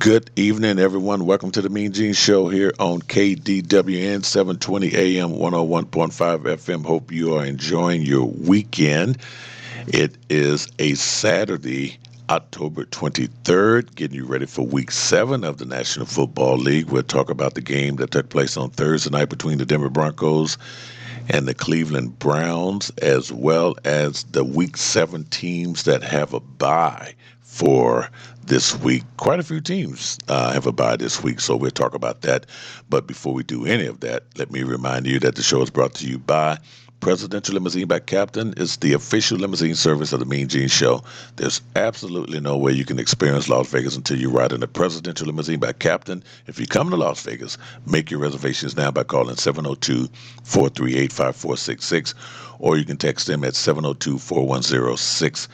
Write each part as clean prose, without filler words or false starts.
Good evening, everyone. Welcome to the MeanGene Show here on KDWN 720 AM 101.5 FM. Hope you are enjoying your weekend. It is a Saturday, October 23rd, getting you ready for week 7 of the National Football League. We'll talk about the game that took place on Thursday night between the Denver Broncos and the Cleveland Browns, as well as the week 7 teams that have a bye for this week. Quite a few teams have a bye this week, so we'll talk about that. But before we do any of that, let me remind you that the show is brought to you by Presidential Limousine by Captain. Is the official limousine service of the MeanGene Show. There's absolutely no way you can experience Las Vegas until you ride in a Presidential Limousine by Captain. If you come to Las Vegas, make your reservations now by calling 702-438-5466, or you can text them at 702-410-6057.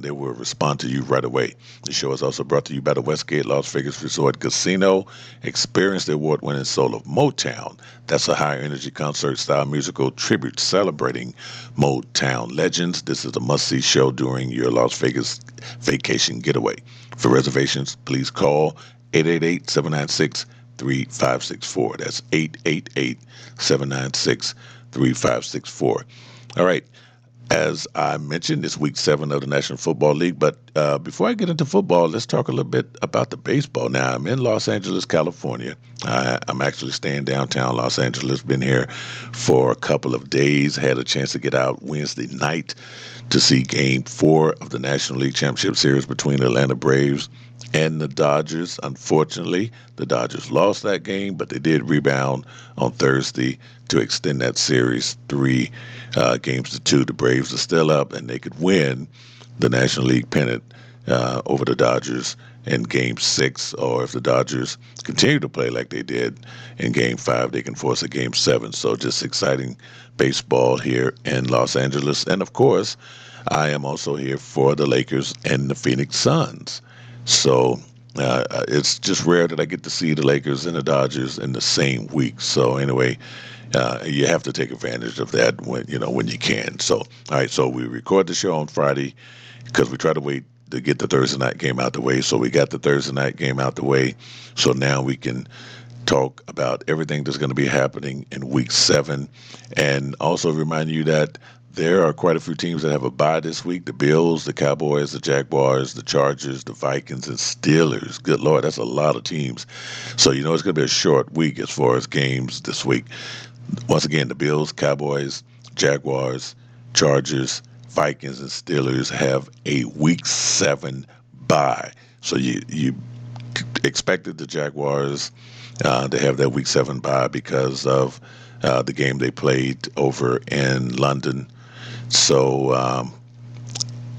They will respond to you right away. The show is also brought to you by the Westgate Las Vegas Resort Casino. Experience the award-winning soul of Motown. That's a high-energy concert-style musical tribute celebrating Motown legends. This is a must-see show during your Las Vegas vacation getaway. For reservations, please call 888-796-3564. That's 888-796-3564. All right. As I mentioned, it's week 7 of the National Football League. But before I get into football, let's talk a little bit about the baseball. Now, I'm in Los Angeles, California. I'm actually staying downtown Los Angeles. Been here for a couple of days. Had a chance to get out Wednesday night to see Game 4 of the National League Championship Series between the Atlanta Braves and the Dodgers. Unfortunately, the Dodgers lost that game, but they did rebound on Thursday to extend that series 3 games to 2. The Braves are still up, and they could win the National League pennant over the Dodgers in Game 6, or if the Dodgers continue to play like they did in Game 5, they can force a Game 7. So just exciting baseball here in Los Angeles. And, of course, I am also here for the Lakers and the Phoenix Suns. So it's just rare that I get to see the Lakers and the Dodgers in the same week. So anyway, you have to take advantage of that when you can. So, all right, so we record the show on Friday because we try to wait to get the Thursday night game out the way. So we got the Thursday night game out the way. So now we can talk about everything that's going to be happening in week 7, and also remind you that there are quite a few teams that have a bye this week. The Bills, the Cowboys, the Jaguars, the Chargers, the Vikings, and Steelers. Good Lord, that's a lot of teams. So it's going to be a short week as far as games this week. Once again, the Bills, Cowboys, Jaguars, Chargers, Vikings, and Steelers have a week 7 bye. So you expected the Jaguars to have that week 7 bye because of the game they played over in London. So,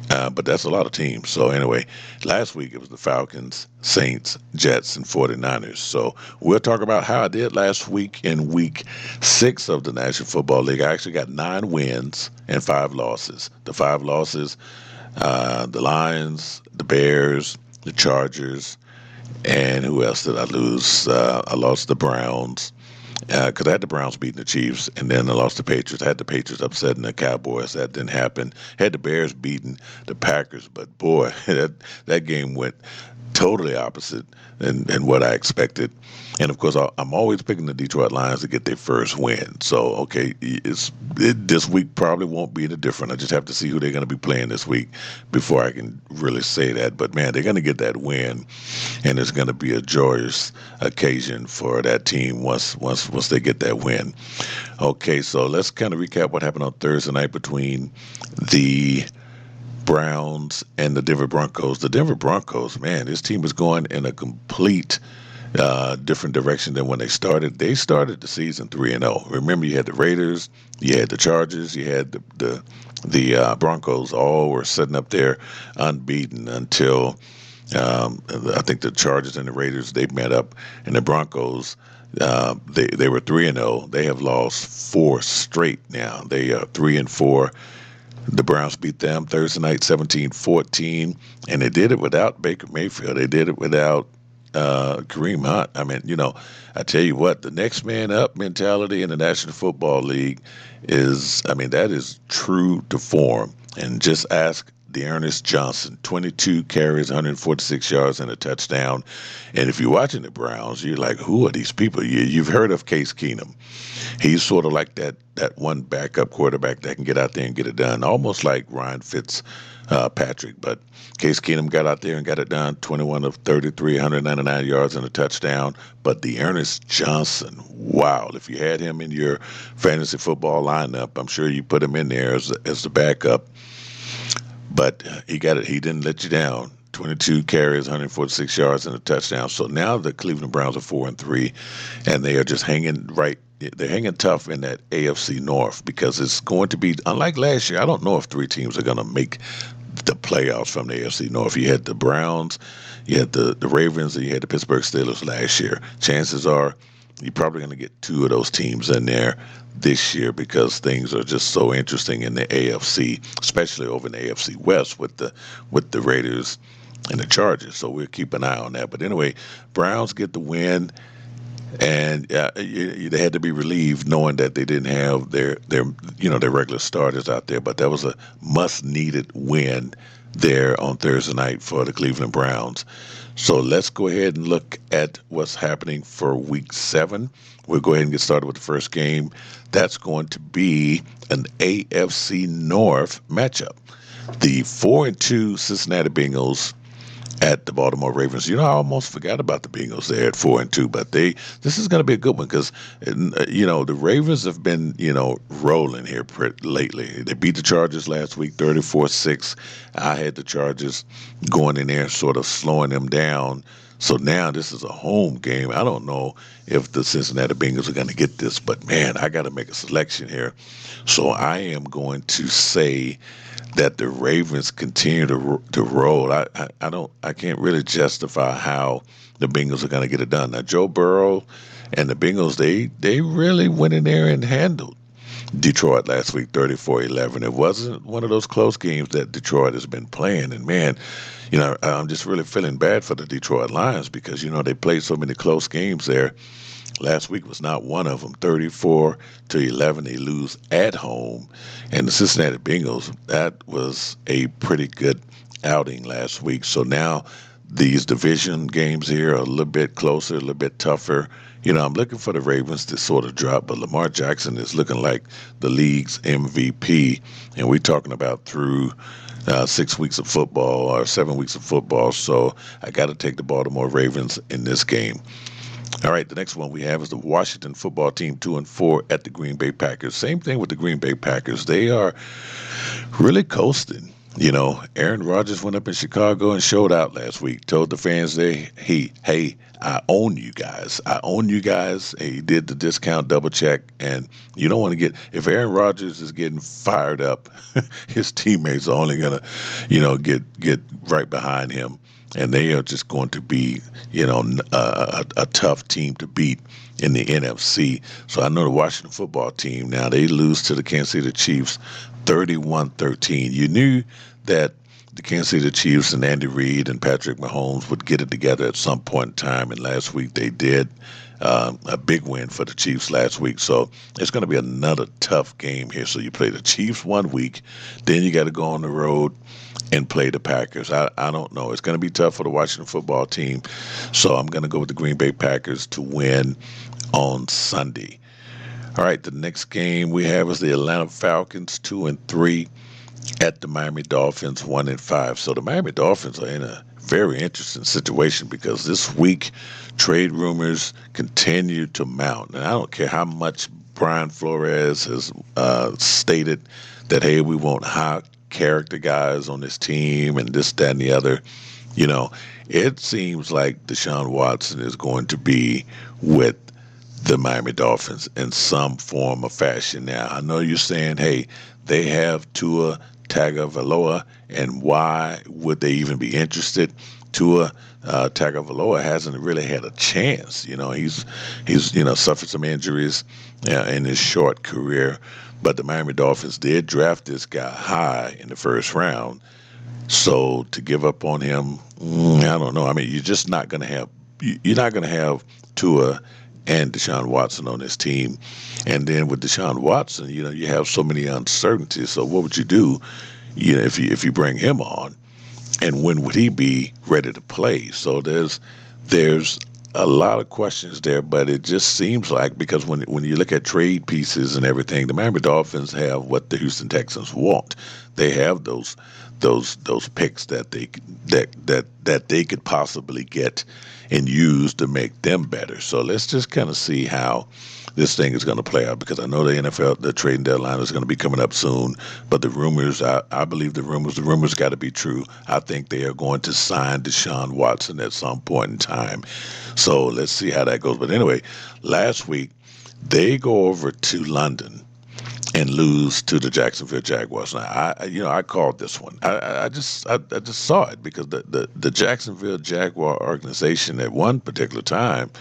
but that's a lot of teams. So anyway, last week it was the Falcons, Saints, Jets, and 49ers. So we'll talk about how I did last week in week 6 of the National Football League. I actually got 9 wins and 5 losses. The 5 losses, the Lions, the Bears, the Chargers, and who else did I lose? I lost the Browns. Because I had the Browns beating the Chiefs, and then I lost the Patriots. I had the Patriots upsetting the Cowboys. That didn't happen. Had the Bears beating the Packers, but boy, that game went totally opposite than what I expected. And of course, I'm always picking the Detroit Lions to get their first win. So, okay, this week probably won't be any different. I just have to see who they're going to be playing this week before I can really say that. But man, they're going to get that win, and it's going to be a joyous occasion for that team once they get that win. Okay, so let's kind of recap what happened on Thursday night between the Browns and the Denver Broncos. The Denver Broncos, man, this team is going in a complete different direction than when they started. They started the season 3-0. Remember, you had the Raiders, you had the Chargers, you had the Broncos. All were sitting up there unbeaten until I think the Chargers and the Raiders, they met up, and the Broncos, they were 3-0. They have lost 4 straight now. They are 3-4. The Browns beat them Thursday night 17-14, and they did it without Baker Mayfield. They did it without Kareem Hunt. I mean, I tell you what, the next man up mentality in the National Football League that is true to form. And just ask Dearness Johnson, 22 carries, 146 yards, and a touchdown. And if you're watching the Browns, you're like, who are these people? You've heard of Case Keenum. He's sort of like that one backup quarterback that can get out there and get it done, almost like Ryan Fitzpatrick. But Case Keenum got out there and got it done, 21 of 33, 199 yards and a touchdown. But Dearness Johnson, wow, if you had him in your fantasy football lineup, I'm sure you put him in there as the backup. But he got it. He didn't let you down. 22 carries, 146 yards, and a touchdown. So now the Cleveland Browns are 4-3, and they are just hanging right. They're hanging tough in that AFC North because it's going to be, unlike last year, I don't know if three teams are going to make the playoffs from the AFC North. You had the Browns, you had the Ravens, and you had the Pittsburgh Steelers last year. Chances are you're probably going to get two of those teams in there this year because things are just so interesting in the AFC, especially over in the AFC West with the Raiders and the Chargers. So we'll keep an eye on that. But anyway, Browns get the win, and they had to be relieved knowing that they didn't have their regular starters out there. But that was a much-needed win there on Thursday night for the Cleveland Browns. So let's go ahead and look at what's happening for Week 7. We'll go ahead and get started with the first game. That's going to be an AFC North matchup. The 4-2 Cincinnati Bengals at the Baltimore Ravens. I almost forgot about the Bengals there at 4-2, but this is going to be a good one because, the Ravens have been, rolling here lately. They beat the Chargers last week, 34-6. I had the Chargers going in there, sort of slowing them down. So now this is a home game. I don't know if the Cincinnati Bengals are going to get this, but man, I got to make a selection here. So I am going to say that the Ravens continue to roll. I can't really justify how the Bengals are going to get it done. Now, Joe Burrow and the Bengals, they really went in there and handled Detroit last week, 34-11. It wasn't one of those close games that Detroit has been playing. And man, I'm just really feeling bad for the Detroit Lions because, they played so many close games there. Last week was not one of them. 34-11, they lose at home. And the Cincinnati Bengals, that was a pretty good outing last week. So now these division games here are a little bit closer, a little bit tougher. I'm looking for the Ravens to sort of drop, but Lamar Jackson is looking like the league's MVP. And we're talking about through 6 weeks of football or 7 weeks of football. So I got to take the Baltimore Ravens in this game. All right, the next one we have is the Washington football team, 2-4 at the Green Bay Packers. Same thing with the Green Bay Packers. They are really coasting. Aaron Rodgers went up in Chicago and showed out last week. Told the fans, hey, I own you guys. I own you guys. He did the discount double check, and you don't want to if Aaron Rodgers is getting fired up, his teammates are only gonna, get right behind him. And they are just going to be, a tough team to beat in the NFC. So I know the Washington football team, now they lose to the Kansas City Chiefs 31-13. You knew that the Kansas City Chiefs and Andy Reid and Patrick Mahomes would get it together at some point in time. And last week they did. A big win for the Chiefs last week. So it's going to be another tough game here. So you play the Chiefs 1 week, then you got to go on the road and play the Packers. I don't know. It's going to be tough for the Washington football team. So I'm going to go with the Green Bay Packers to win on Sunday. All right, the next game we have is the Atlanta Falcons, 2-3 at the Miami Dolphins, 1-5. So the Miami Dolphins are in a very interesting situation because this week trade rumors continue to mount. And I don't care how much Brian Flores has stated that, hey, we want high character guys on this team and this, that, and the other. It seems like Deshaun Watson is going to be with the Miami Dolphins in some form or fashion. Now, I know you're saying, hey, they have Tua Tagovailoa, and why would they even be interested? Tua Tagovailoa hasn't really had a chance. He's suffered some injuries in his short career, but the Miami Dolphins did draft this guy high in the first round. So to give up on him, I don't know. I mean, you're just not going to have Tua and Deshaun Watson on this team. And then with Deshaun Watson, you have so many uncertainties. So what would you do? if you bring him on, and when would he be ready to play? So there's a lot of questions there, but it just seems like, because when you look at trade pieces and everything, the Miami Dolphins have what the Houston Texans want. They have those picks that they could possibly get and use to make them better. So let's just kind of see how this thing is going to play out, because I know the NFL, the trading deadline is going to be coming up soon, but the rumors, I believe the rumors got to be true. I think they are going to sign Deshaun Watson at some point in time. So let's see how that goes. But anyway, last week they go over to London and lose to the Jacksonville Jaguars. Now, I called this one. I just saw it, because the Jacksonville Jaguar organization at one particular time,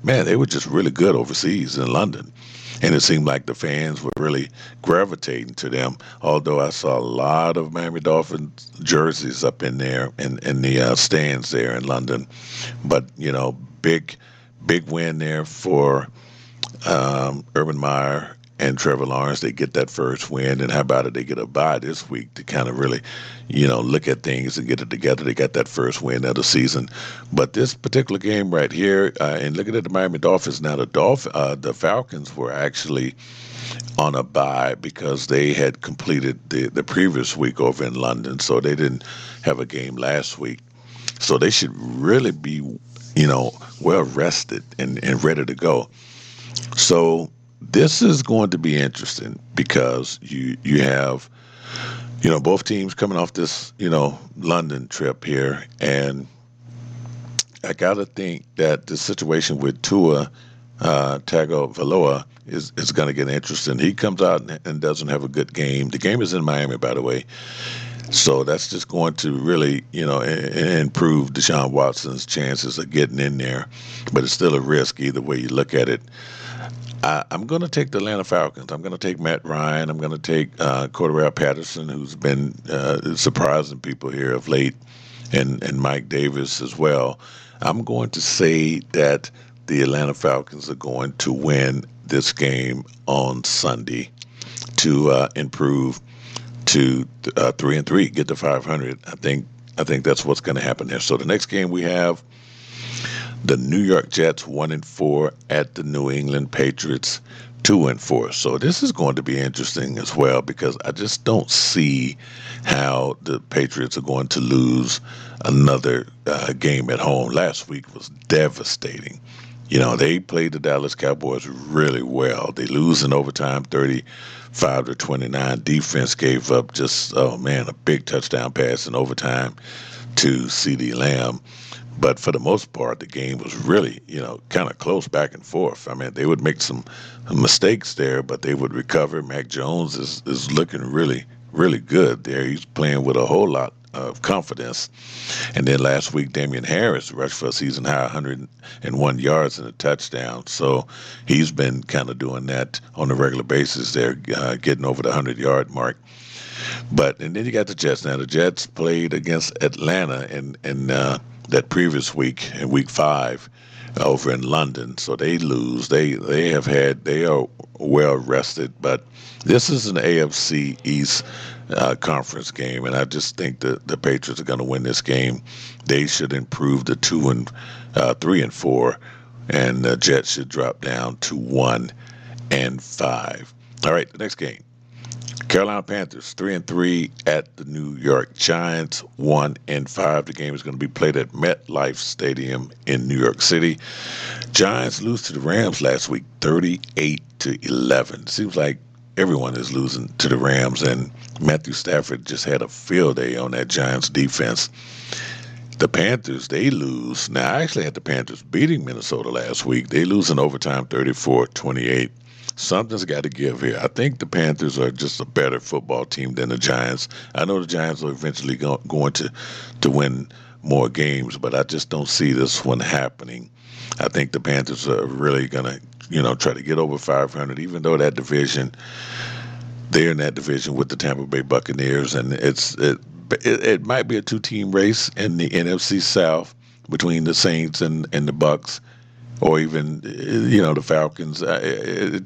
man, they were just really good overseas in London. And it seemed like the fans were really gravitating to them, although I saw a lot of Miami Dolphins jerseys up in there in the stands there in London. But, big win there for Urban Meyer and Trevor Lawrence. They get that first win, and how about it? They get a bye this week to kind of really, look at things and get it together. They got that first win of the season. But this particular game right here, and looking at the Miami Dolphins now, the Falcons were actually on a bye because they had completed the previous week over in London, so they didn't have a game last week. So they should really be, well rested and ready to go. So this is going to be interesting, because you have, both teams coming off this, London trip here. And I got to think that the situation with Tua Tagovailoa is going to get interesting. He comes out and doesn't have a good game. The game is in Miami, by the way. So that's just going to really, improve Deshaun Watson's chances of getting in there. But it's still a risk either way you look at it. I'm going to take the Atlanta Falcons. I'm going to take Matt Ryan. I'm going to take Cordell Patterson, who's been surprising people here of late, and Mike Davis as well. I'm going to say that the Atlanta Falcons are going to win this game on Sunday to improve to 3-3, get to 500. I think that's what's going to happen there. So the next game we have, the New York Jets 1-4 at the New England Patriots 2-4. So this is going to be interesting as well, because I just don't see how the Patriots are going to lose another game at home. Last week was devastating. They played the Dallas Cowboys really well. They lose in overtime 35-29. Defense gave up a big touchdown pass in overtime to CeeDee Lamb. But for the most part, the game was really, kind of close back and forth. I mean, they would make some mistakes there, but they would recover. Mac Jones is looking really, really good there. He's playing with a whole lot of confidence. And then last week, Damian Harris rushed for a season-high 101 yards and a touchdown. So he's been kind of doing that on a regular basis there, getting over the 100-yard mark. And then you got the Jets. Now, the Jets played against Atlanta in that previous week, in week 5, over in London. So they lose. They are well rested, but this is an AFC East conference game, and I just think that the Patriots are going to win this game. They should improve to 3-4, and the Jets should drop down to 1-5. All right, the next game. Carolina Panthers 3-3 at the New York Giants 1-5. The game is going to be played at MetLife Stadium in New York City. Giants lose to the Rams last week 38-11. Seems like everyone is losing to the Rams, and Matthew Stafford just had a field day on that Giants defense. The Panthers, they lose. Now, I actually had the Panthers beating Minnesota last week. They lose in overtime 34-28. Something's got to give here. I think the Panthers are just a better football team than the Giants. I know the Giants are eventually going to win more games, but I just don't see this one happening. I think the Panthers are really going to, try to get over 500, even though they're in that division with the Tampa Bay Buccaneers, and it might be a two-team race in the NFC South between the Saints and the Bucs. Or even, the Falcons. It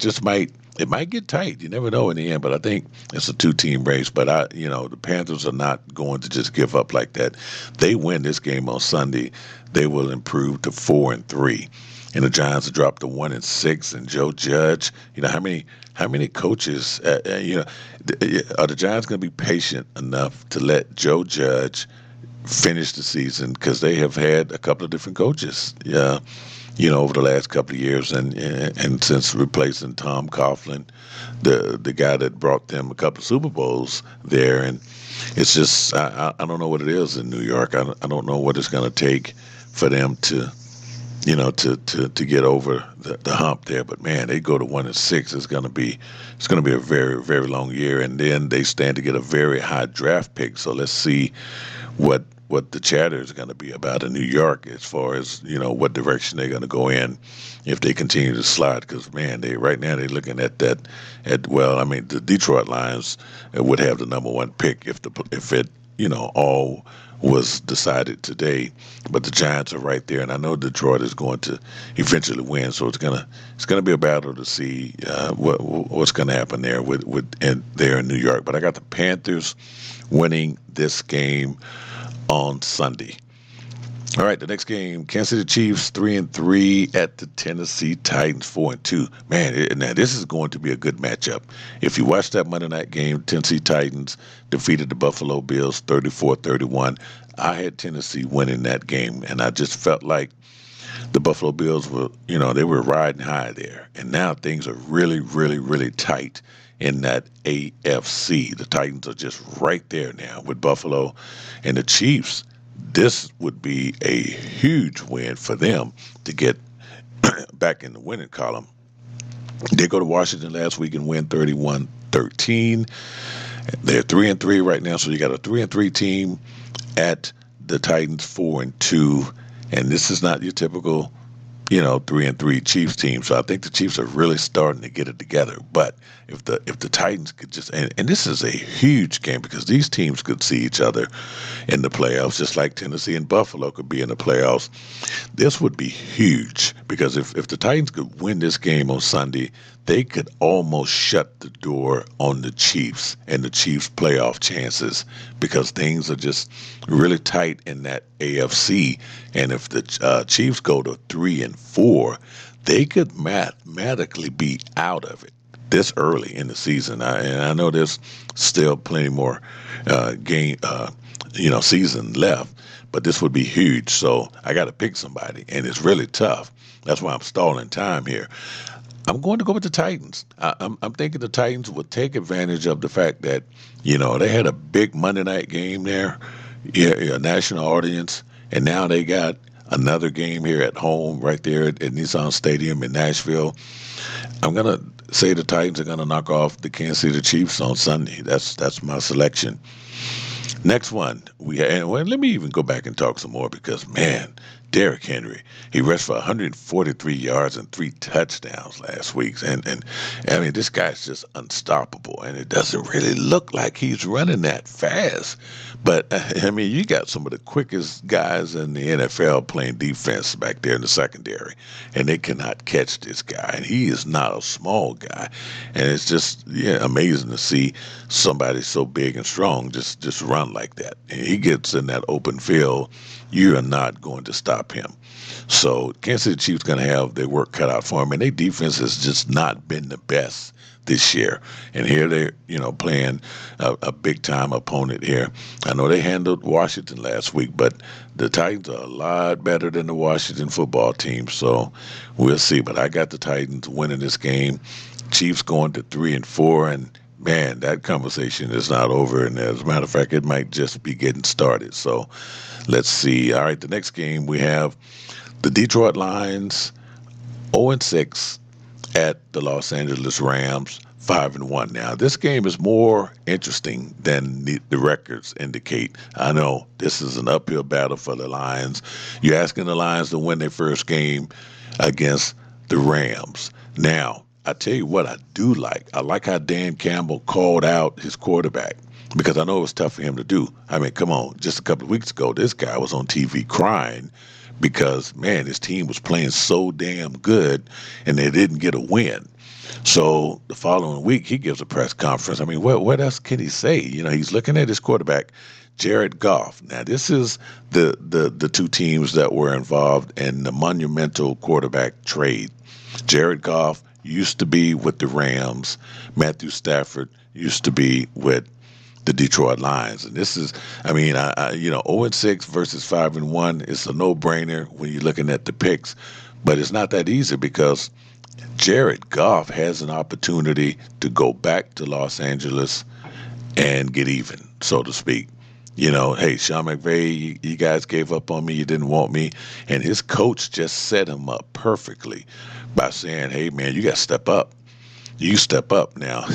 it might get tight. You never know in the end, but I think it's a two-team race. But the Panthers are not going to just give up like that. They win this game on Sunday, they will improve to 4-3. And the Giants have dropped to 1-6. And Joe Judge, how many coaches, are the Giants going to be patient enough to let Joe Judge finish the season? Because they have had a couple of different coaches, over the last couple of years, and since replacing Tom Coughlin, the guy that brought them a couple of Super Bowls there. And it's just, I don't know what it is in New York. I don't know what it's going to take for them to get over the hump there. But man, they go to 1-6. It's going to be a very, very long year. And then they stand to get a very high draft pick. So let's see what the chatter is going to be about in New York as far as, what direction they're going to go in if they continue to slide. Because, man, right now they're looking at the Detroit Lions would have the number one pick if it all was decided today. But the Giants are right there, and I know Detroit is going to eventually win. So it's gonna be a battle to see what's going to happen there there in New York. But I got the Panthers winning this game on Sunday. All right, the next game, Kansas City Chiefs 3-3 at the Tennessee Titans 4-2. Man, now this is going to be a good matchup. If you watch that Monday night game, Tennessee Titans defeated the Buffalo Bills 34-31. I had Tennessee winning that game, and I just felt like the Buffalo Bills were, they were riding high there. And now things are really, really, really tight in that AFC. The Titans are just right there now with Buffalo and the Chiefs. This would be a huge win for them to get back in the winning column. They go to Washington last week and win 31-13. They're 3-3 right now, so you got a 3-3 team at the Titans 4-2, and this is not your typical 3-3 Chiefs team. So I think the Chiefs are really starting to get it together. But if the Titans could just, and this is a huge game because these teams could see each other in the playoffs, just like Tennessee and Buffalo could be in the playoffs. This would be huge because if the Titans could win this game on Sunday, they could almost shut the door on the Chiefs and the Chiefs' playoff chances because things are just really tight in that AFC. And if the Chiefs go to 3-4, they could mathematically be out of it this early in the season. And I know there's still plenty more season left, but this would be huge. So I got to pick somebody, and it's really tough. That's why I'm stalling time here. I'm going to go with the Titans. I'm thinking the Titans would take advantage of the fact that, they had a big Monday night game there, a national audience, and now they got another game here at home right there at Nissan Stadium in Nashville. I'm going to say the Titans are going to knock off the Kansas City Chiefs on Sunday. That's my selection. Next one, let me even go back and talk some more because, man, DERRICK Henry, he rushed for 143 yards and 3 touchdowns last week. And I mean, this guy's just unstoppable, and it doesn't really look like he's running that fast. But, I mean, you got some of the quickest guys in the NFL playing defense back there in the secondary, and they cannot catch this guy. And he is not a small guy. And it's just amazing to see somebody so big and strong just run like that. And he gets in that open field, you are not going to stop him. So Kansas City Chiefs going to have their work cut out for them, and their defense has just not been the best this year. And here they're, playing a big-time opponent here. I know they handled Washington last week, but the Titans are a lot better than the Washington football team, so we'll see. But I got the Titans winning this game. Chiefs going to 3-4, and man, that conversation is not over. And as a matter of fact, it might just be getting started. So let's see. All right, the next game we have the Detroit Lions 0-6 at the Los Angeles Rams 5-1. Now, this game is more interesting than the records indicate. I know this is an uphill battle for the Lions. You're asking the Lions to win their first game against the Rams. Now, I tell you what I do like. I like how Dan Campbell called out his quarterback because I know it was tough for him to do. I mean, come on. Just a couple of weeks ago, this guy was on TV crying because, man, his team was playing so damn good and they didn't get a win. So the following week, he gives a press conference. I mean, what else can he say? He's looking at his quarterback, Jared Goff. Now, this is the two teams that were involved in the monumental quarterback trade. Jared Goff used to be with the Rams. Matthew Stafford used to be with the Detroit Lions. And this is, 0-6 versus 5-1. It's a no-brainer when you're looking at the picks. But it's not that easy because Jared Goff has an opportunity to go back to Los Angeles and get even, so to speak. Hey, Sean McVay, you guys gave up on me. You didn't want me. And his coach just set him up perfectly by saying, hey, man, you got to step up. You step up now.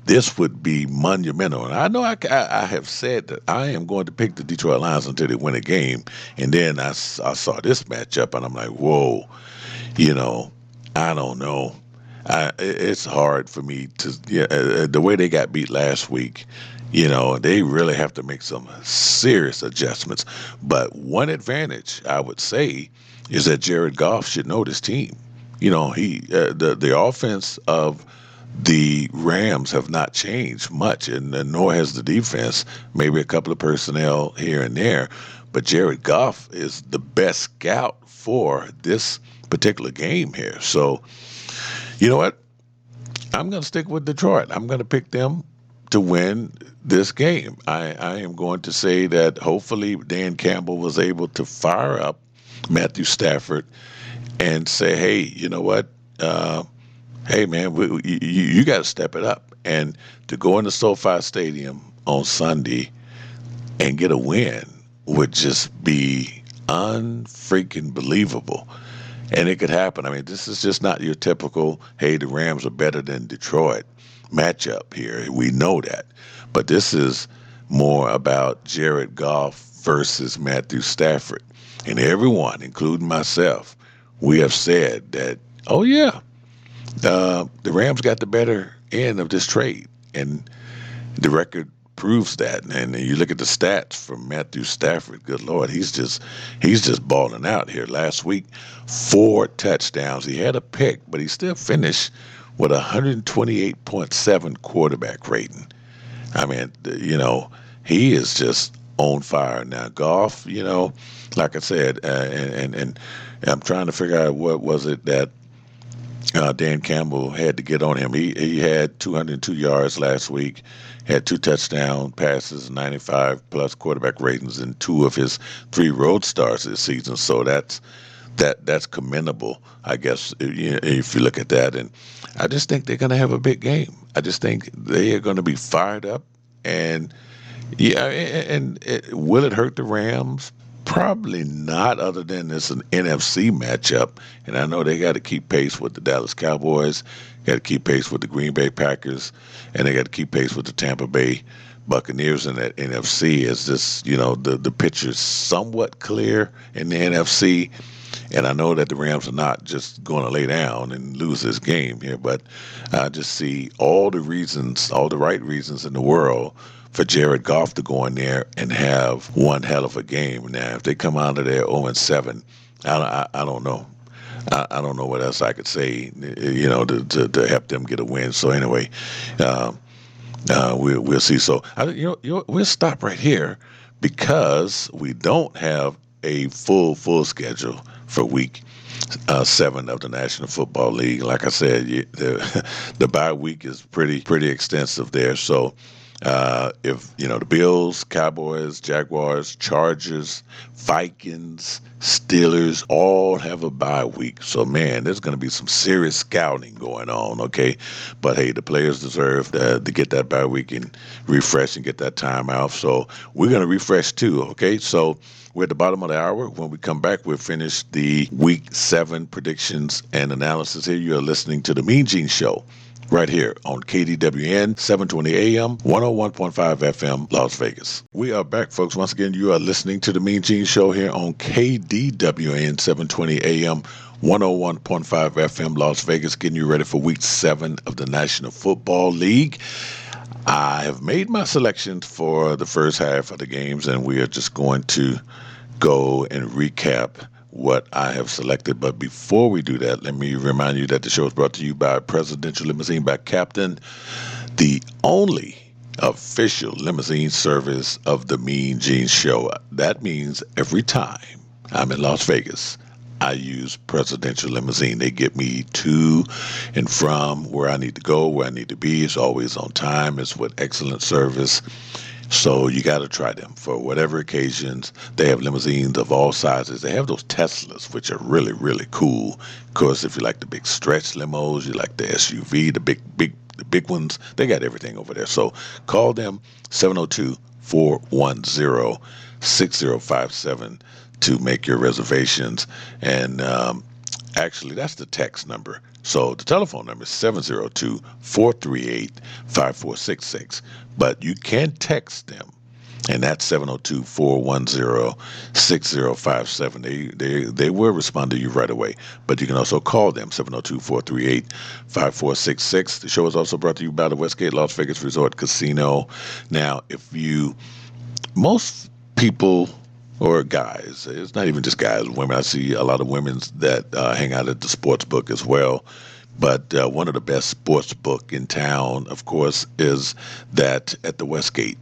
This would be monumental. And I know I have said that I am going to pick the Detroit Lions until they win a game. And then I saw this matchup, and I'm like, whoa, I don't know. It's hard for me to, the way they got beat last week, they really have to make some serious adjustments. But one advantage, I would say, is that Jared Goff should know this team. The offense of the Rams have not changed much, and nor has the defense. Maybe a couple of personnel here and there. But Jared Goff is the best scout for this particular game here. So, you know what? I'm going to stick with Detroit. I'm going to pick them to win this game. I am going to say that hopefully Dan Campbell was able to fire up Matthew Stafford and say, hey, you know what? Hey, man, you got to step it up. And to go into SoFi Stadium on Sunday and get a win would just be unfreaking believable. And it could happen. I mean, this is just not your typical, hey, the Rams are better than Detroit matchup here. We know that. But this is more about Jared Goff versus Matthew Stafford. And everyone, including myself, we have said that, oh, yeah, the Rams got the better end of this trade. And the record proves that. And you look at the stats from Matthew Stafford, good Lord, he's just balling out here. Last week, 4 touchdowns. He had a pick, but he still finished with 128.7 quarterback rating. I mean, he is just on fire. Now, Goff, like I said, and I'm trying to figure out what was it that Dan Campbell had to get on him. He had 202 yards last week, had 2 touchdown passes, 95-plus quarterback ratings in 2 of his 3 road starts this season. So that's commendable, I guess, if you look at that. And I just think they're going to have a big game. I just think they are going to be fired up. And, will it hurt the Rams? Probably not, other than it's an NFC matchup. And I know they got to keep pace with the Dallas Cowboys, got to keep pace with the Green Bay Packers, and they got to keep pace with the Tampa Bay Buccaneers in that NFC. Is this, the picture's somewhat clear in the NFC. And I know that the Rams are not just going to lay down and lose this game here, but I just see all the right reasons in the world for Jared Goff to go in there and have one hell of a game. Now, if they come out of there 0-7, I don't know. I don't know what else I could say, to help them get a win. So anyway, we'll see. So we'll stop right here because we don't have a full schedule for week 7 of the National Football League. Like I said, the bye week is pretty extensive there. So if the Bills, Cowboys, Jaguars, Chargers, Vikings, Steelers all have a bye week. So, man, there's going to be some serious scouting going on, okay? But, hey, the players deserve to get that bye week and refresh and get that time off. So we're going to refresh too, okay? So we're at the bottom of the hour. When we come back, we'll finish the Week 7 predictions and analysis here. You're listening to the MeanGene Show right here on KDWN, 720 AM, 101.5 FM, Las Vegas. We are back, folks. Once again, you are listening to the MeanGene Show here on KDWN, 720 AM, 101.5 FM, Las Vegas, getting you ready for Week 7 of the National Football League. I have made my selections for the first half of the games, and we are just going to go and recap what I have selected. But before we do that, let me remind you that the show is brought to you by Presidential Limousine by Captain, the only official limousine service of the MeanGene Show. That means every time I'm in Las Vegas, I use Presidential Limousine. They get me to and from where I need to go, where I need to be. It's always on time. It's with excellent service. So you got to try them for whatever occasions. They have limousines of all sizes. They have those Teslas, which are really, really cool. Of course, if you like the big stretch limos, you like the SUV, the big ones, they got everything over there. So call them 702-410-6057 to make your reservations. And actually, that's the text number. So the telephone number is 702-438-5466. But you can text them, and that's 702-410-6057. They will respond to you right away. But you can also call them, 702-438-5466. The show is also brought to you by the Westgate Las Vegas Resort Casino. Now, most people, or guys, it's not even just guys, women. I see a lot of women that hang out at the sports book as well. But one of the best sports book in town, of course, is that at the Westgate,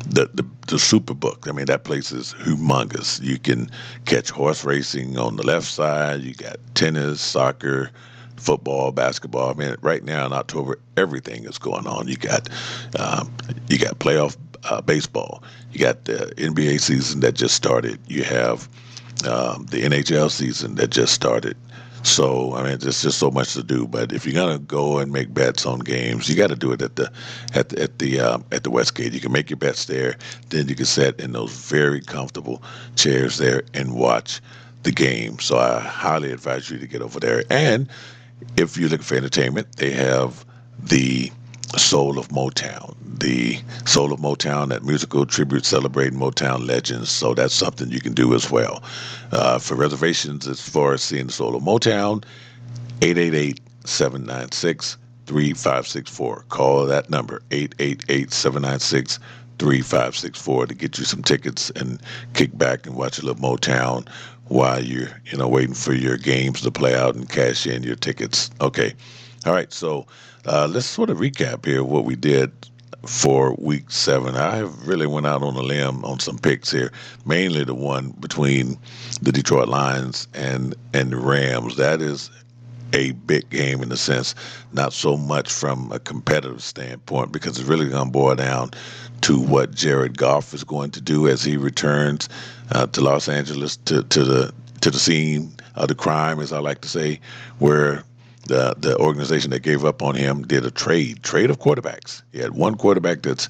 the Super Book. I mean, that place is humongous. You can catch horse racing on the left side. You got tennis, soccer, football, basketball. I mean, right now in October, everything is going on. You got playoff baseball. You got the NBA season that just started. You have the NHL season that just started. So, I mean, there's just so much to do. But if you're gonna go and make bets on games, you got to do it at the Westgate. You can make your bets there. Then you can sit in those very comfortable chairs there and watch the game. So I highly advise you to get over there. And if you're looking for entertainment, they have the Soul of Motown. The Soul of Motown, that musical tribute celebrating Motown legends. So that's something you can do as well. For reservations as far as seeing the Soul of Motown, 888-796-3564. Call that number, 888-796-3564, to get you some tickets and kick back and watch a little Motown while you're waiting for your games to play out and cash in your tickets. Okay. All right, so let's sort of recap here what we did for Week 7. I really went out on a limb on some picks here, mainly the one between the Detroit Lions and the Rams. That is a big game in the sense, not so much from a competitive standpoint, because it's really going to boil down to what Jared Goff is going to do as he returns to Los Angeles, to the scene of the crime, as I like to say, where the organization that gave up on him did a trade of quarterbacks. He had one quarterback that's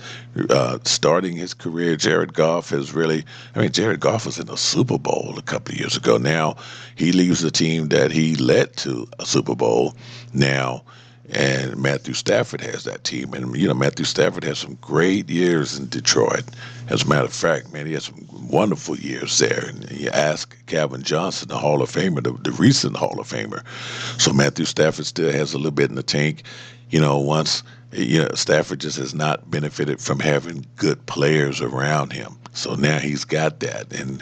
starting his career. Jared Goff Jared Goff was in the Super Bowl a couple of years ago. Now he leaves the team that he led to a Super Bowl now, and Matthew Stafford has that team. And, Matthew Stafford has some great years in Detroit. As a matter of fact, man, he had some wonderful years there. And you ask Calvin Johnson, the Hall of Famer, the recent Hall of Famer. So Matthew Stafford still has a little bit in the tank. Stafford just has not benefited from having good players around him. So now he's got that in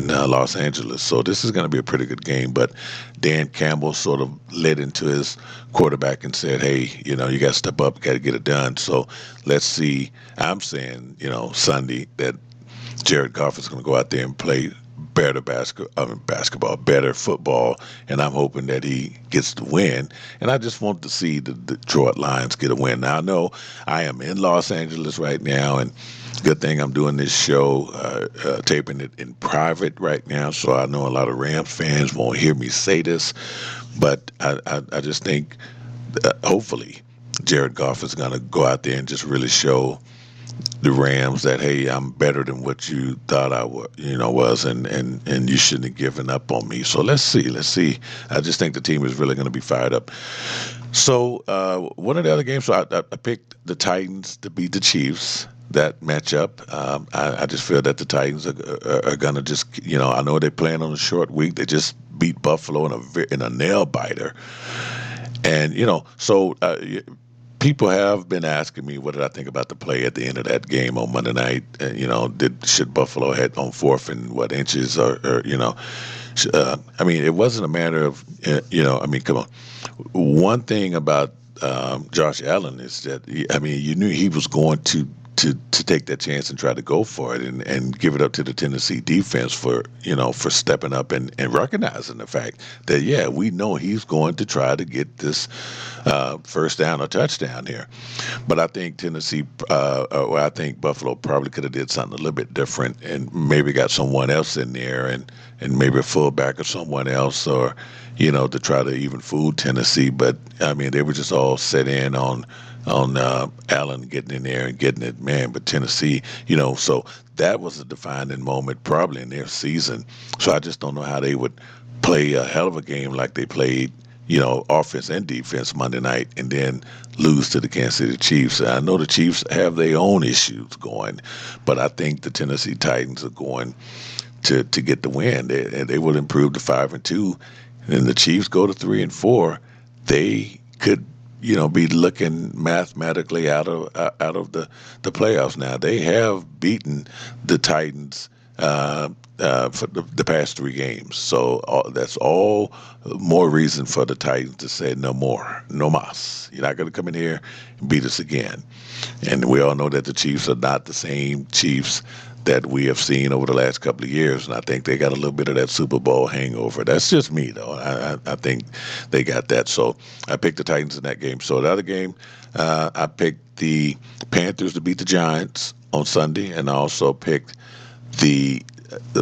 Los Angeles. So this is going to be a pretty good game. But Dan Campbell sort of led into his quarterback and said, hey, you got to step up, got to get it done. So let's see. I'm saying, Sunday, that Jared Goff is going to go out there and play better basketball, better football, and I'm hoping that he gets the win. And I just want to see the Detroit Lions get a win. Now, I know I am in Los Angeles right now, and good thing I'm doing this show, taping it in private right now, so I know a lot of Rams fans won't hear me say this, but I just think hopefully Jared Goff is going to go out there and just really show the Rams that, hey, I'm better than what you thought I was, and you shouldn't have given up on me. So let's see. I just think the team is really going to be fired up. So one of the other games, so I picked the Titans to beat the Chiefs. That matchup, I just feel that the Titans are going to just, I know they're playing on a short week. They just beat Buffalo in a nail biter, and so. People have been asking me what did I think about the play at the end of that game on Monday night. Should Buffalo head on 4th and inches or I mean, it wasn't a matter of, I mean, come on. One thing about Josh Allen is that, I mean, you knew he was going to take that chance and try to go for it and give it up to the Tennessee defense for stepping up and recognizing the fact that, yeah, we know he's going to try to get this first down or touchdown here. But I think I think Buffalo probably could have did something a little bit different and maybe got someone else in there and maybe a fullback or someone else or, to try to even fool Tennessee. But, I mean, they were just all set in on Allen getting in there and getting it, man. But Tennessee, so that was a defining moment probably in their season. So I just don't know how they would play a hell of a game like they played, offense and defense Monday night and then lose to the Kansas City Chiefs. And I know the Chiefs have their own issues going, but I think the Tennessee Titans are going to get the win. They will improve to 5-2, and the Chiefs go to 3-4. They could be looking mathematically out of the playoffs. Now they have beaten the Titans for the past 3 games, so that's all more reason for the Titans to say no more, no mas. You're not going to come in here and beat us again. And we all know that the Chiefs are not the same Chiefs that we have seen over the last couple of years, and I think they got a little bit of that Super Bowl hangover. That's just me, though. I think they got that. So I picked the Titans in that game. So the other game, I picked the Panthers to beat the Giants on Sunday, and I also picked the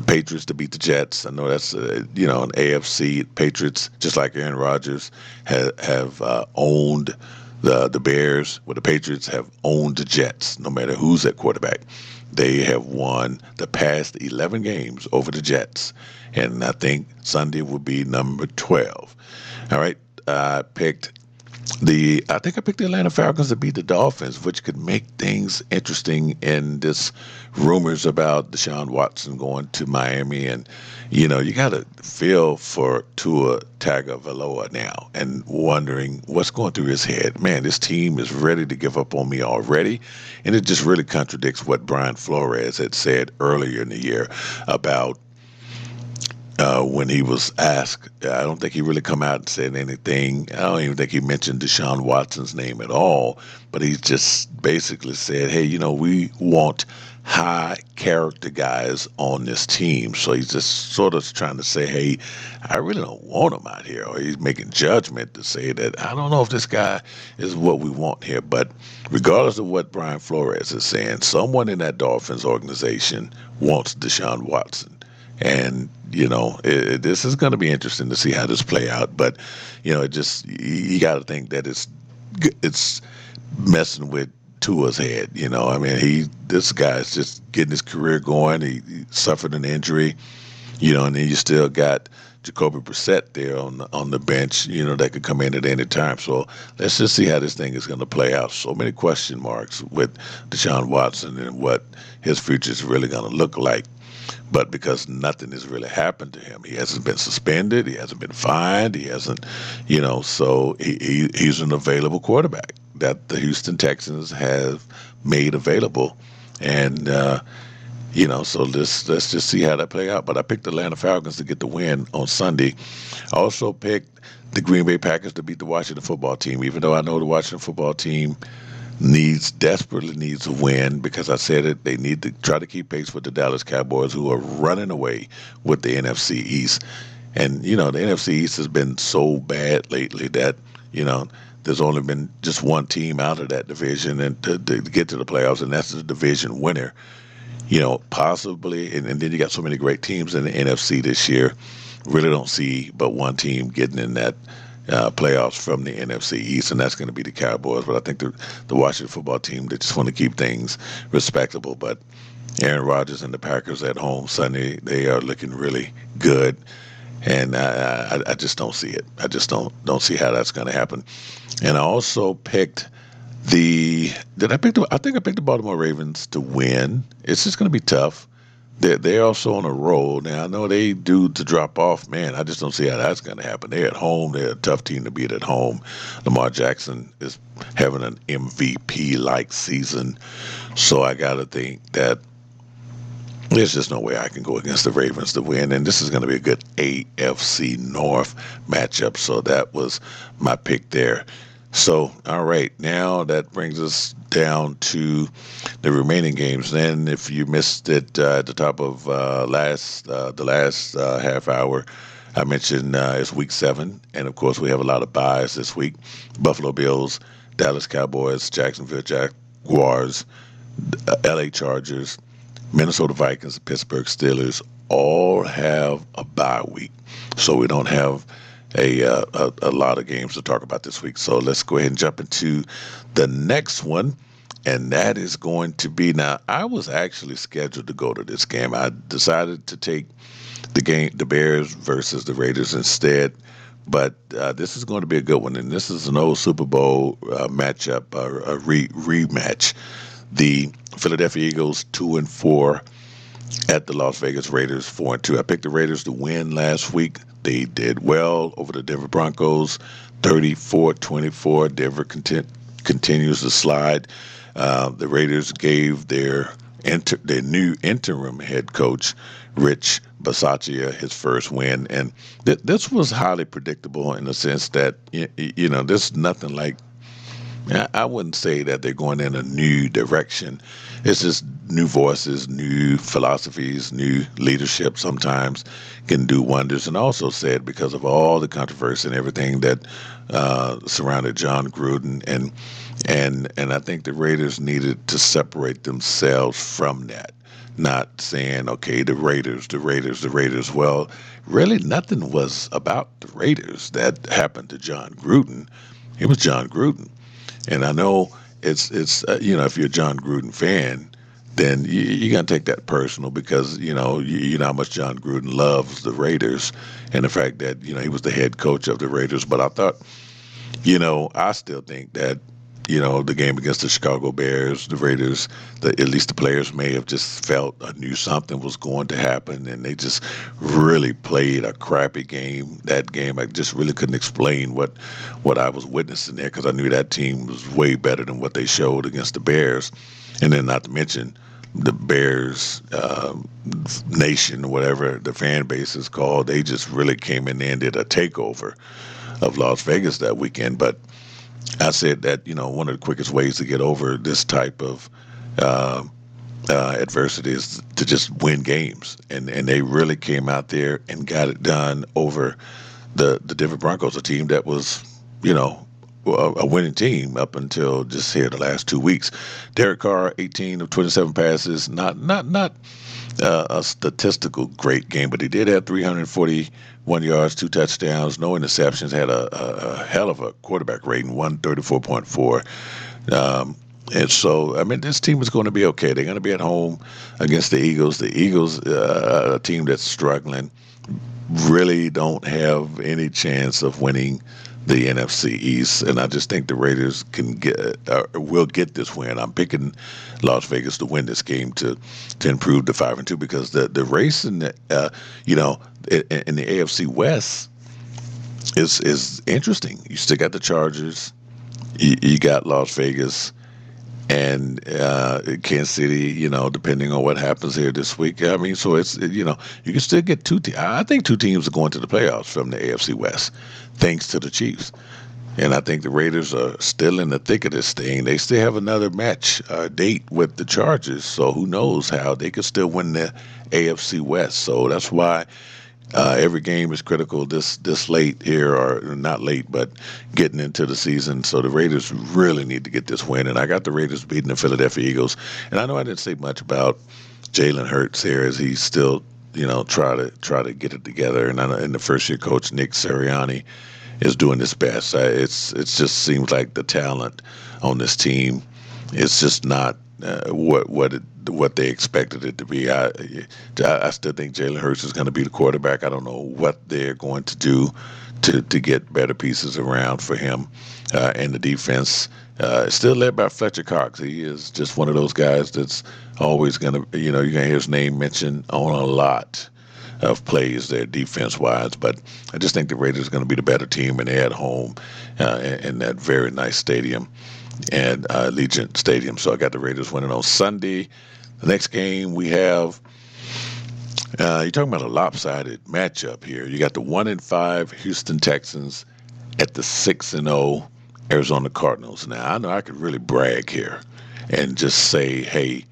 Patriots to beat the Jets. I know that's an AFC. Patriots, just like Aaron Rodgers, have owned the Bears. Well, the Patriots have owned the Jets, no matter who's at quarterback. They have won the past 11 games over the Jets, and I think Sunday will be number 12. All right, I think I picked the Atlanta Falcons to beat the Dolphins, which could make things interesting in this rumors about Deshaun Watson going to Miami. And, you got to feel for Tua Tagovailoa now and wondering what's going through his head. Man, this team is ready to give up on me already. And it just really contradicts what Brian Flores had said earlier in the year about when he was asked. I don't think he really come out and said anything. I don't even think he mentioned Deshaun Watson's name at all, but he just basically said, hey, we want high character guys on this team. So he's just sort of trying to say, hey, I really don't want him out here. Or he's making judgment to say that I don't know if this guy is what we want here. But regardless of what Brian Flores is saying, someone in that Dolphins organization wants Deshaun Watson. And, this is going to be interesting to see how this play out. But, you got to think that it's messing with Tua's head. This guy's just getting his career going. He suffered an injury, and then you still got Jacoby Brissett there on the bench, that could come in at any time. So let's just see how this thing is going to play out. So many question marks with Deshaun Watson and what his future is really going to look like. But because nothing has really happened to him, he hasn't been suspended, he hasn't been fined, he hasn't, so he's an available quarterback that the Houston Texans have made available. And, so let's just see how that play out. But I picked the Atlanta Falcons to get the win on Sunday. I also picked the Green Bay Packers to beat the Washington football team, even though I know the Washington football team desperately needs a win, because I said it, they need to try to keep pace with the Dallas Cowboys, who are running away with the NFC East. And, the NFC East has been so bad lately that, there's only been just one team out of that division and to get to the playoffs, and that's the division winner. Possibly, and then you got so many great teams in the NFC this year. Really don't see but one team getting in that playoffs from the NFC East, and that's going to be the Cowboys. But I think the Washington football team, they just want to keep things respectable. But Aaron Rodgers and the Packers at home Sunday, they are looking really good, and I just don't see it. I just don't see how that's going to happen. And I also picked I think I picked the Baltimore Ravens to win. It's just going to be tough. They're also on a roll. Now, I know they do to drop off. Man, I just don't see how that's going to happen. They're at home. They're a tough team to beat at home. Lamar Jackson is having an MVP-like season. So I got to think that There's just no way I can go against the Ravens to win, and this is going to be a good AFC North matchup. So that was my pick there. So, all right, now that brings us down to the remaining games. Then, if you missed it at the top of the last half hour, I mentioned it's Week 7, and of course we have a lot of buys this week. Buffalo Bills, Dallas Cowboys, Jacksonville Jaguars, LA Chargers, Minnesota Vikings, Pittsburgh Steelers all have a bye week, so we don't have a lot of games to talk about this week. So let's go ahead and jump into the next one, and that is going to be, now I was actually scheduled to go to this game. I decided to take the Bears versus the Raiders instead, but this is going to be a good one, and this is an old Super Bowl matchup, a rematch. The Philadelphia Eagles 2-4 at the Las Vegas Raiders 4-2. I picked the Raiders to win last week. They did well over the Denver Broncos, 34-24. Denver continues to slide. The Raiders gave their new interim head coach, Rich Bisaccia, his first win, and this was highly predictable in the sense that there's nothing like. I wouldn't say that they're going in a new direction. It's just new voices, new philosophies, new leadership sometimes can do wonders. And also said because of all the controversy and everything that surrounded John Gruden, and I think the Raiders needed to separate themselves from that. Not saying, okay, the Raiders. Well, really nothing was about the Raiders that happened to John Gruden. It was John Gruden. And I know it's if you're a John Gruden fan, then you're going to take that personal because, you know how much John Gruden loves the Raiders and the fact that, he was the head coach of the Raiders. But I thought, I still think that, the game against the Chicago Bears, the Raiders, at least the players may have just felt or knew something was going to happen, and they just really played a crappy game. That game, I just really couldn't explain what I was witnessing there because I knew that team was way better than what they showed against the Bears. And then not to mention the Bears nation, whatever the fan base is called, they just really came in there and did a takeover of Las Vegas that weekend. But I said that, one of the quickest ways to get over this type of adversity is to just win games. And they really came out there and got it done over the Denver Broncos, a team that was, a winning team up until just here the last 2 weeks. Derek Carr, 18 of 27 passes, not a statistical great game, but he did have 341 yards, 2 touchdowns, no interceptions, had a hell of a quarterback rating, 134.4. And so, this team is going to be okay. They're going to be at home against the Eagles. The Eagles, a team that's struggling, really don't have any chance of winning the NFC East, and I just think the Raiders will get this win. I'm picking Las Vegas to win this game to improve to 5-2 because the race in the in the AFC West is interesting. You still got the Chargers, you got Las Vegas, and Kansas City. Depending on what happens here this week. So it's you can still get two teams. I think 2 teams are going to the playoffs from the AFC West, thanks to the Chiefs. And I think the Raiders are still in the thick of this thing. They still have another match date with the Chargers, so who knows how they could still win the AFC West. So that's why every game is critical this late here, or not late, but getting into the season. So the Raiders really need to get this win. And I got the Raiders beating the Philadelphia Eagles. And I know I didn't say much about Jalen Hurts here as he's still try to get it together. And I know, the first year coach Nick Sirianni is doing his best. It just seems like the talent on this team is just not what they expected it to be. I still think Jalen Hurts is going to be the quarterback. I don't know what they're going to do to get better pieces around for him. And the defense is still led by Fletcher Cox. He is just one of those guys that's always going to, you're going to hear his name mentioned on a lot of plays there defense-wise. But I just think the Raiders are going to be the better team, and they're at home in that very nice stadium, and Allegiant Stadium. So I got the Raiders winning on Sunday. The next game we have You're talking about a lopsided matchup here. You got the 1-5 Houston Texans at the 6-0 Arizona Cardinals. Now I know I could really brag here and just say, hey,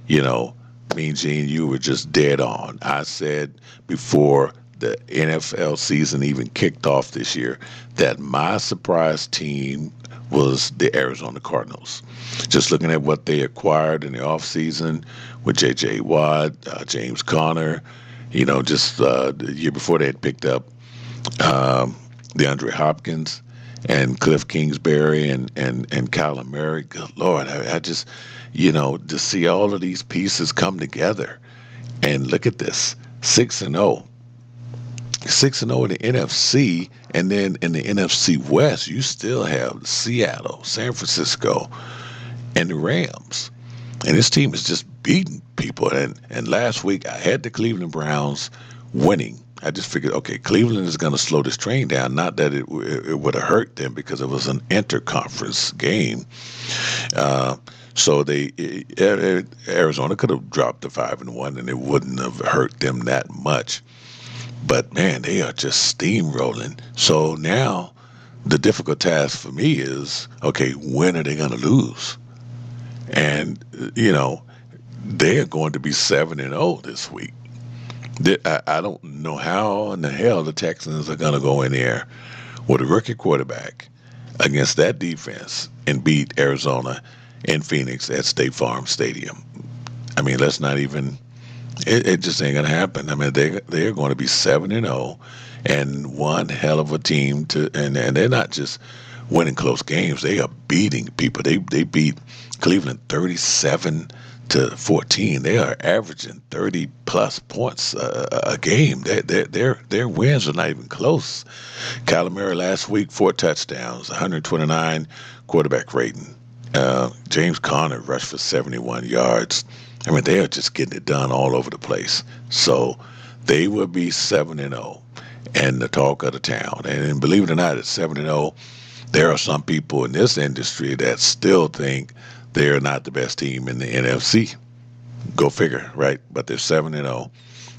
you know, Mean Gene, you were just dead on. I said before the NFL season even kicked off this year that my surprise team was the Arizona Cardinals. Just looking at what they acquired in the offseason with J.J. Watt, James Conner, just the year before they had picked up DeAndre Hopkins and Cliff Kingsbury and Kyler Murray. Good Lord, I just, to see all of these pieces come together and look at this 6-0. 6-0 in the NFC, and then in the NFC West, you still have Seattle, San Francisco, and the Rams. And this team is just beating people. And last week, I had the Cleveland Browns winning. I just figured, okay, Cleveland is going to slow this train down. Not that it would have hurt them because it was an interconference game. So Arizona could have dropped to 5-1, and it wouldn't have hurt them that much. But man, they are just steamrolling. So now the difficult task for me is, okay, when are they going to lose? And, they are going to be 7-0 this week. I don't know how in the hell the Texans are going to go in there with a rookie quarterback against that defense and beat Arizona and Phoenix at State Farm Stadium. I mean, let's not even... It just ain't gonna happen. I mean, they're going to be 7-0, and one hell of a team and they're not just winning close games. They are beating people. They beat Cleveland 37-14. They are averaging 30 plus points a game. Their wins are not even close. Kyler Murray last week 4 touchdowns, 129 quarterback rating. James Conner rushed for 71 yards. I mean, they are just getting it done all over the place. So they will be 7-0 and the talk of the town. And believe it or not, at 7-0, there are some people in this industry that still think they're not the best team in the NFC. Go figure, right? But they're 7-0.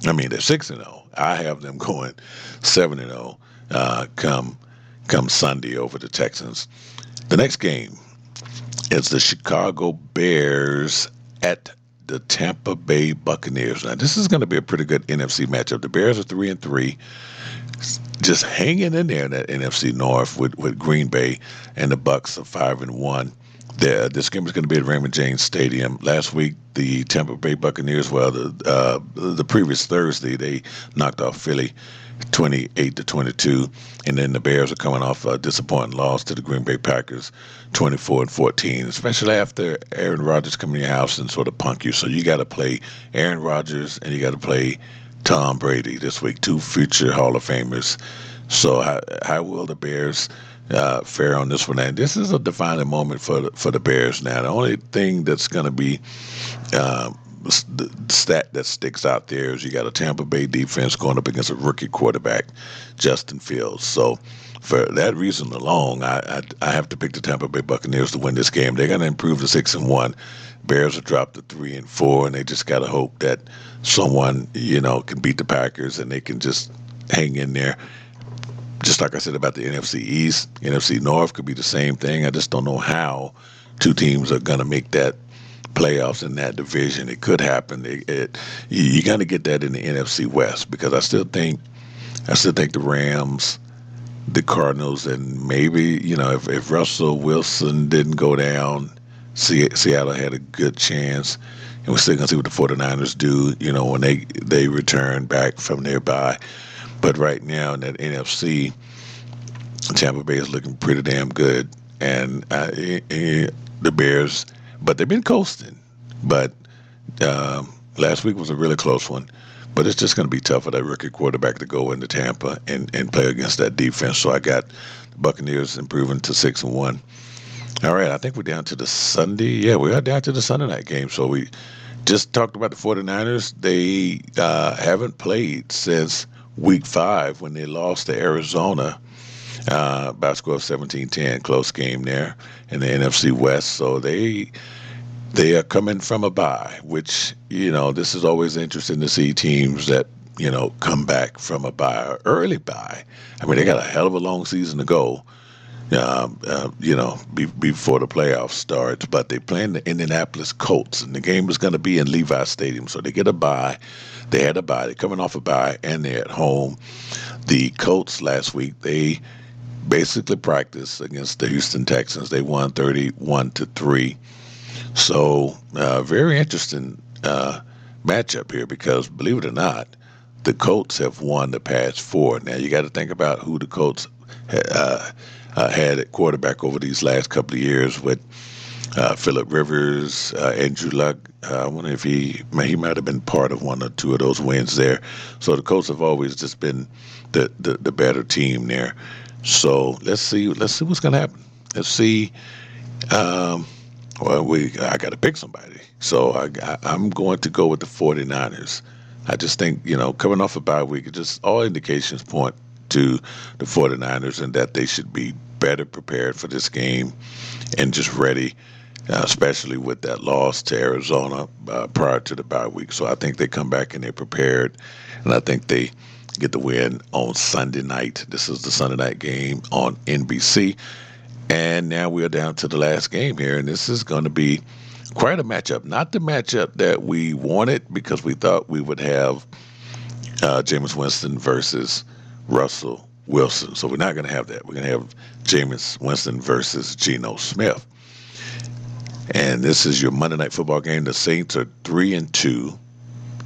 I mean, they're 6-0. I have them going 7-0 come Sunday over the Texans. The next game is the Chicago Bears at the Tampa Bay Buccaneers. Now, this is going to be a pretty good NFC matchup. The Bears are 3-3, just hanging in there in that NFC North with Green Bay, and the Bucs are 5-1. This game is going to be at Raymond James Stadium. Last week, the Tampa Bay Buccaneers, the previous Thursday, they knocked off Philly 28-22, and then the Bears are coming off a disappointing loss to the Green Bay Packers 24-14, especially after Aaron Rodgers coming to your house and sort of punk you. So you got to play Aaron Rodgers and you got to play Tom Brady this week, 2 future Hall of Famers. So how will the Bears fare on this one? And this is a defining moment for the Bears now. The only thing that's going to be the stat that sticks out there is you got a Tampa Bay defense going up against a rookie quarterback, Justin Fields. So for that reason alone, I have to pick the Tampa Bay Buccaneers to win this game. They're going to improve to 6-1. Bears will drop to 3-4, and they just got to hope that someone, can beat the Packers and they can just hang in there. Just like I said about the NFC East, NFC North could be the same thing. I just don't know how 2 teams are going to make that playoffs in that division. It could happen. You got to get that in the NFC West, because I still think the Rams, the Cardinals, and maybe if Russell Wilson didn't go down, Seattle had a good chance. And we're still gonna see what the 49ers do, when they return back from their bye. But right now in that NFC, Tampa Bay is looking pretty damn good, and the Bears. But they've been coasting. But last week was a really close one. But it's just going to be tough for that rookie quarterback to go into Tampa and play against that defense. So I got the Buccaneers improving to 6-1. All right, I think we're down to the Sunday. Yeah, we are down to the Sunday night game. So we just talked about the 49ers. They haven't played since week 5 when they lost to Arizona by a score of 17-10, close game there in the NFC West. So they They are coming from a bye, which, this is always interesting to see teams that, come back from a bye, or early bye. I mean, they got a hell of a long season to go, before the playoffs start. But they play the Indianapolis Colts, and the game is going to be in Levi Stadium. So they get a bye. They had a bye. They're coming off a bye, and they're at home. The Colts last week, they basically practiced against the Houston Texans. They won 31-3. So very interesting matchup here, because believe it or not, the Colts have won the past 4. Now you got to think about who the Colts had at quarterback over these last couple of years with Phillip Rivers, Andrew Luck. I wonder if he might have been part of 1 or 2 of those wins there. So the Colts have always just been the better team there. So let's see what's going to happen. Let's see. I got to pick somebody. So I'm going to go with the 49ers. I just think, coming off a bye week, just all indications point to the 49ers, and that they should be better prepared for this game and just ready, especially with that loss to Arizona prior to the bye week. So I think they come back and they're prepared, and I think they get the win on Sunday night. This is the Sunday night game on NBC. And now we are down to the last game here, and this is going to be quite a matchup. Not the matchup that we wanted, because we thought we would have Jameis Winston versus Russell Wilson. So we're not going to have that. We're going to have Jameis Winston versus Geno Smith. And this is your Monday Night Football game. The Saints are 3-2.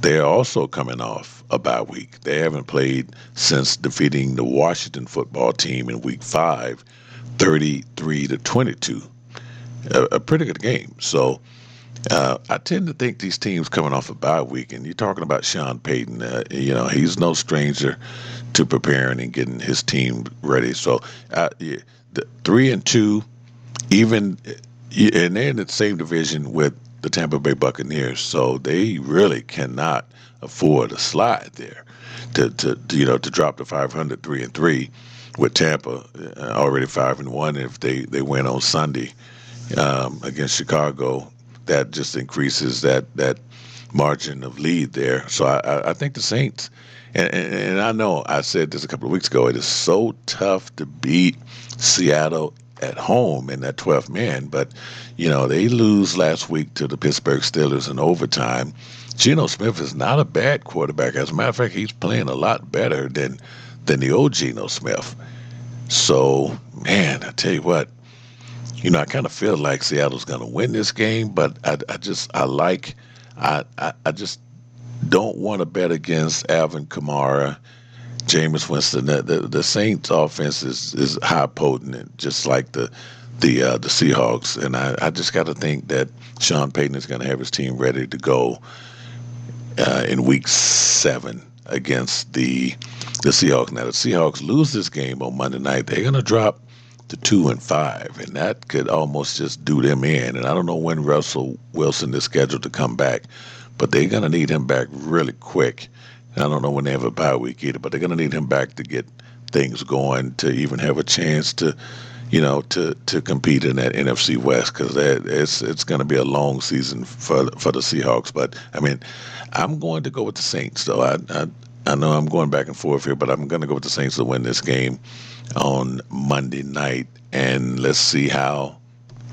They are also coming off a bye week. They haven't played since defeating the Washington football team in Week 5, 33-22. A pretty good game. So I tend to think these teams coming off a bye week, and you're talking about Sean Payton, he's no stranger to preparing and getting his team ready. So the 3-2, even, and they're in the same division with the Tampa Bay Buccaneers, so they really cannot afford a slide there to drop to 500, 3-3 with Tampa already 5-1. If they win on Sunday against Chicago, that just increases that margin of lead there. So I think the Saints, and I know I said this a couple of weeks ago, it is so tough to beat Seattle at home in that 12th man, but they lose last week to the Pittsburgh Steelers in overtime. Geno Smith is not a bad quarterback. As a matter of fact, he's playing a lot better than the old Geno Smith. So, man, I tell you what, I kind of feel like Seattle's going to win this game, but I just don't want to bet against Alvin Kamara, Jameis Winston. The Saints offense is high potent, just like the Seahawks, and I just got to think that Sean Payton is going to have his team ready to go in Week 7 against the Seahawks. Now, the Seahawks lose this game on Monday night, they're going to drop to 2-5, and that could almost just do them in. And I don't know when Russell Wilson is scheduled to come back, but they're going to need him back really quick. And I don't know when they have a bye week either, but they're going to need him back to get things going, to even have a chance to compete in that NFC West, because it's going to be a long season for the Seahawks. But I mean, I'm going to go with the Saints, though. I know I'm going back and forth here, but I'm going to go with the Saints to win this game on Monday night, and let's see how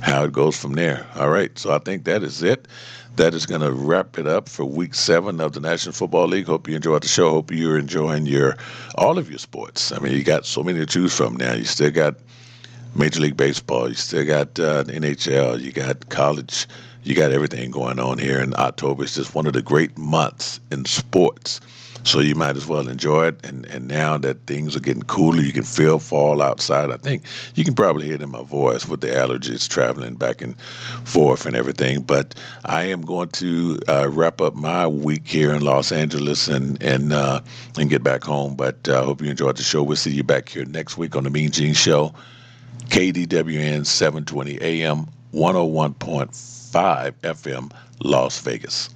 it goes from there. All right, so I think that is it. That is going to wrap it up for Week 7 of the National Football League. Hope you enjoyed the show. Hope you're enjoying all of your sports. I mean, you got so many to choose from now. You still got Major League Baseball. You still got the NHL. You got college. You got everything going on here. And October is just one of the great months in sports. So you might as well enjoy it. And now that things are getting cooler, you can feel fall outside. I think you can probably hear it in my voice with the allergies traveling back and forth and everything. But I am going to wrap up my week here in Los Angeles and get back home. But I hope you enjoyed the show. We'll see you back here next week on the MeanGene Show. KDWN 720 AM, 101.5 FM, Las Vegas.